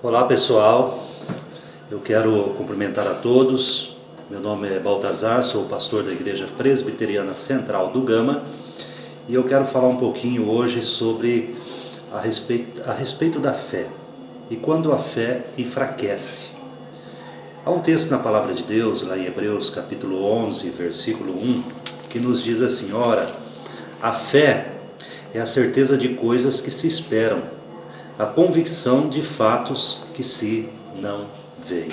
Olá pessoal, eu quero cumprimentar a todos. Meu nome é Baltazar, sou pastor da Igreja Presbiteriana Central do Gama e eu quero falar um pouquinho hoje sobre a respeito da fé e quando a fé enfraquece. Há um texto na Palavra de Deus, lá em Hebreus capítulo 11, versículo 1, que nos diz assim: ora, a fé é a certeza de coisas que se esperam, a convicção de fatos que se não veem.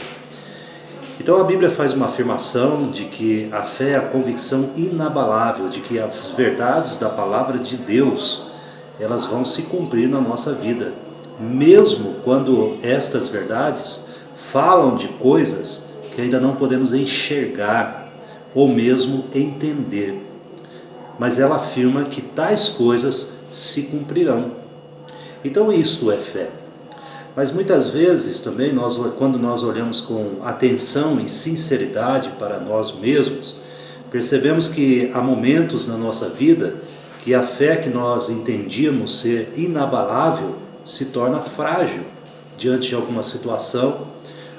Então a Bíblia faz uma afirmação de que a fé é a convicção inabalável de que as verdades da Palavra de Deus, elas vão se cumprir na nossa vida, mesmo quando estas verdades falam de coisas que ainda não podemos enxergar ou mesmo entender. Mas ela afirma que tais coisas se cumprirão. Então isto é fé. Mas muitas vezes também, quando nós olhamos com atenção e sinceridade para nós mesmos, percebemos que há momentos na nossa vida que a fé que nós entendíamos ser inabalável se torna frágil diante de alguma situação,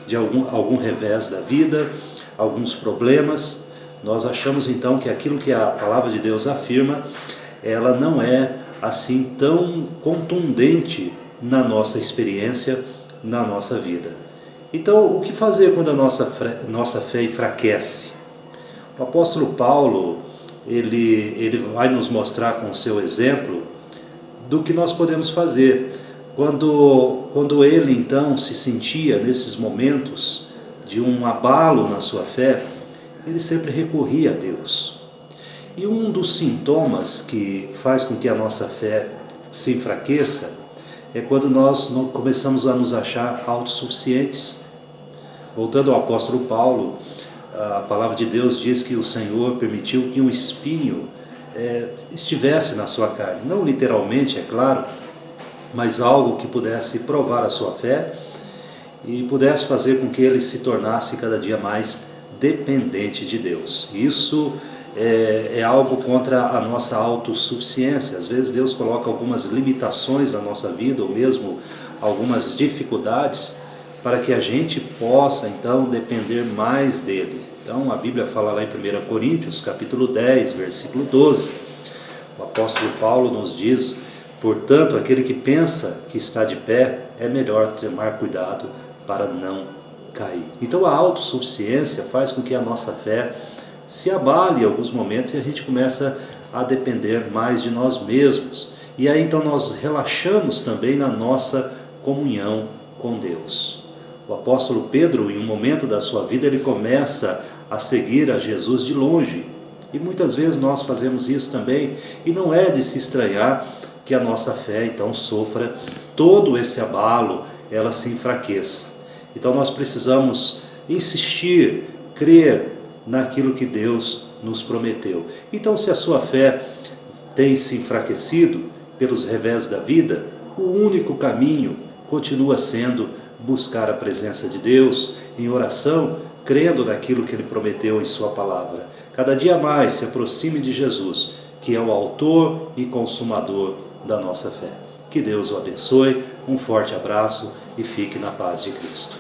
de algum revés da vida, alguns problemas. Nós achamos então que aquilo que a Palavra de Deus afirma, ela não é assim tão contundente na nossa experiência, na nossa vida. Então, o que fazer quando a nossa fé enfraquece? O apóstolo Paulo, ele vai nos mostrar com o seu exemplo do que nós podemos fazer. Quando ele então se sentia nesses momentos de um abalo na sua fé, ele sempre recorria a Deus. E um dos sintomas que faz com que a nossa fé se enfraqueça é quando nós não começamos a nos achar autossuficientes. Voltando ao apóstolo Paulo, a palavra de Deus diz que o Senhor permitiu que um espinho estivesse na sua carne. Não literalmente, é claro, mas algo que pudesse provar a sua fé e pudesse fazer com que ele se tornasse cada dia mais dependente de Deus. Isso é algo contra a nossa autossuficiência. Às vezes Deus coloca algumas limitações na nossa vida, ou mesmo algumas dificuldades, para que a gente possa então depender mais dele. Então a Bíblia fala lá em 1 Coríntios, capítulo 10, versículo 12. O apóstolo Paulo nos diz: portanto, aquele que pensa que está de pé, é melhor tomar cuidado para não cair. Então a autossuficiência faz com que a nossa fé se abale em alguns momentos e a gente começa a depender mais de nós mesmos. E aí então nós relaxamos também na nossa comunhão com Deus. O apóstolo Pedro, em um momento da sua vida, ele começa a seguir a Jesus de longe. E muitas vezes nós fazemos isso também, e não é de se estranhar que a nossa fé então sofra todo esse abalo, ela se enfraqueça. Então nós precisamos insistir, crer naquilo que Deus nos prometeu. Então, se a sua fé tem se enfraquecido pelos revés da vida, o único caminho continua sendo buscar a presença de Deus em oração, crendo naquilo que Ele prometeu em sua palavra. Cada dia mais se aproxime de Jesus, que é o autor e consumador da nossa fé. Que Deus o abençoe, um forte abraço e fique na paz de Cristo.